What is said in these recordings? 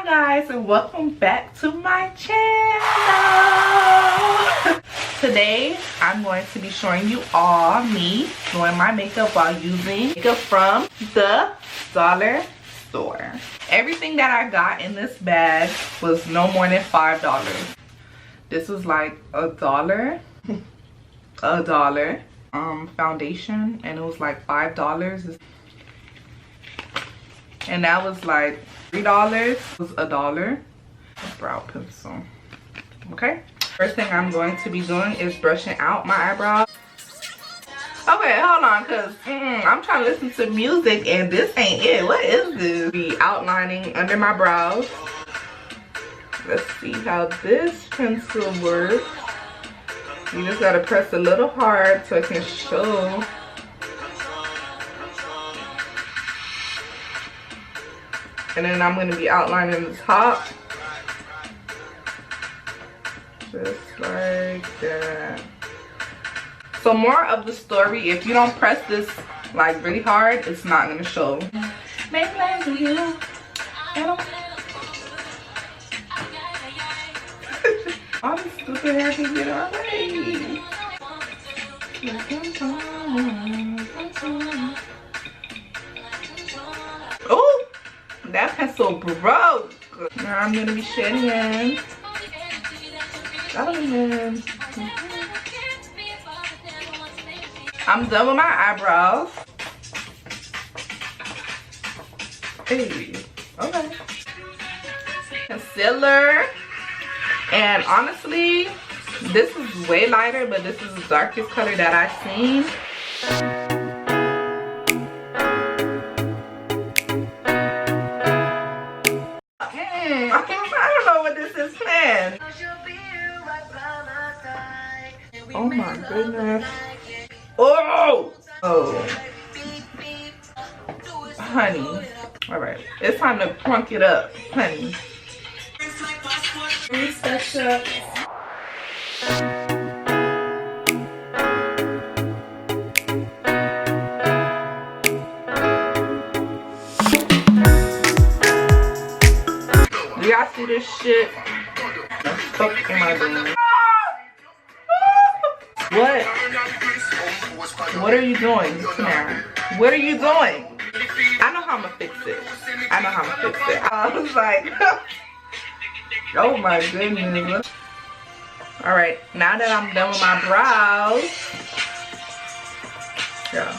guys, and welcome back to my channel. Today I'm going to be showing you all me doing my makeup while using makeup from the dollar store. Everything that I got in this bag was no more than $5. This was like $1 foundation, and it was like $5, and that was like $3 was $1. Brow pencil. Okay, first thing I'm going to be doing is brushing out my eyebrows. Okay, hold on, because I'm trying to listen to music and this ain't it. What is this? Be outlining under my brows. Let's see how this pencil works. You just gotta press a little hard so it can show. And then I'm gonna be outlining the top. Just like that. So more of the story, if you don't press this like really hard, it's not gonna show. Make plans with you. All the stupid hair can get on me. Oh, that pencil broke. Now I'm gonna be shading. I'm done with my eyebrows. Hey, okay. Concealer. And honestly, this is way lighter, but this is the darkest color that I've seen. I don't know what this is planned. Oh my goodness. Oh! Oh. Honey. Alright, it's time to plunk it up, honey. Reset up. Do y'all see this shit? The fuck am I doing? What? What are you doing now? What are you doing? I know how I'm gonna fix it. I know how I'm gonna fix it. I was like, oh my goodness. Alright, now that I'm done with my brows. Yeah.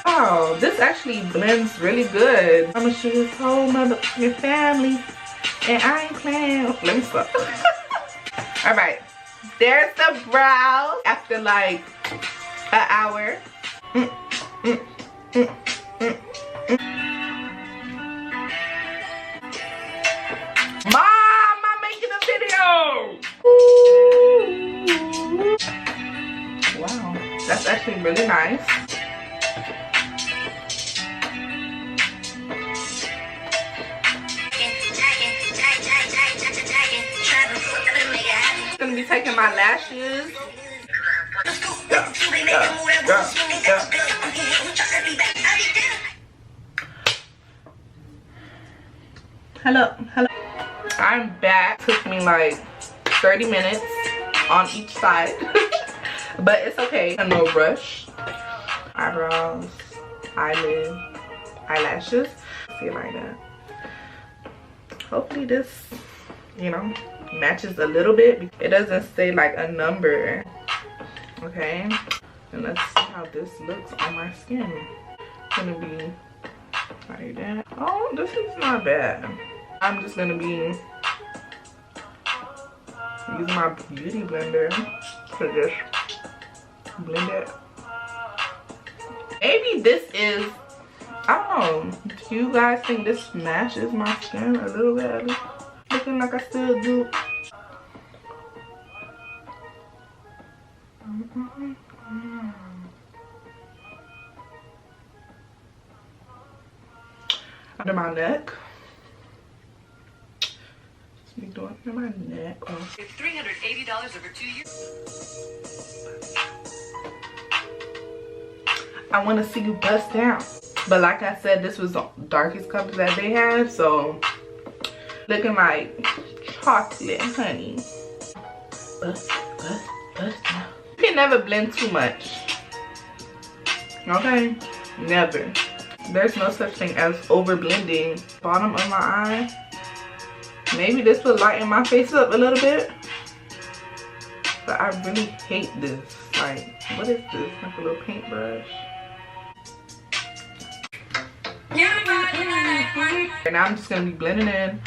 Oh, this actually blends really good. I'm gonna show this whole motherfucking family. And I ain't playing. Let me stop. Alright. There's the brows after like an hour. Mom, I'm making a video. Wow, that's actually really nice. I'm gonna be taking my lashes. Hello. I'm back. Took me like 30 minutes on each side. But it's okay. No rush. Eyebrows, eyelid, eyelashes. See it like that. Hopefully this, you know, matches a little bit. It doesn't say like a number. Okay. And let's see how this looks on my skin. It's gonna be like that. Oh, this is not bad. I'm just gonna be using my beauty blender to just blend it. Maybe this is, I don't know. Do you guys think this matches my skin a little bit at least? Looking like I still do. Under my neck. Just be doing under my neck. Oh. It's $380 over 2 years. I want to see you bust down. But like I said, this was the darkest color that they had, so looking like chocolate, honey. Bust down. You can never blend too much. Okay? Never. There's no such thing as over blending. Bottom of my eye. Maybe this will lighten my face up a little bit. But I really hate this. Like, what is this? Like a little paintbrush. And now I'm just gonna be blending in.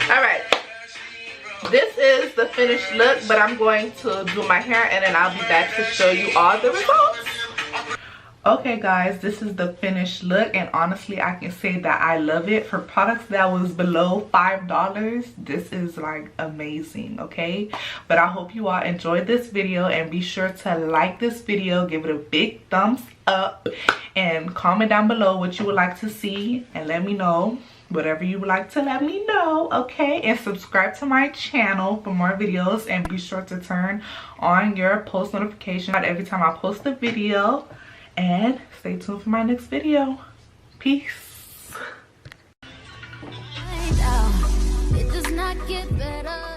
Alright, this is the finished look, but I'm going to do my hair and then I'll be back to show you all the results. Okay guys, this is the finished look, and honestly I can say that I love it. For products that was below $5, this is like amazing, okay? But I hope you all enjoyed this video, and be sure to like this video, give it a big thumbs up, and comment down below what you would like to see, and let me know whatever you would like to let me know, okay? And subscribe to my channel for more videos, and be sure to turn on your post notification every time I post a video. And stay tuned for my next video. Peace. It does not get better.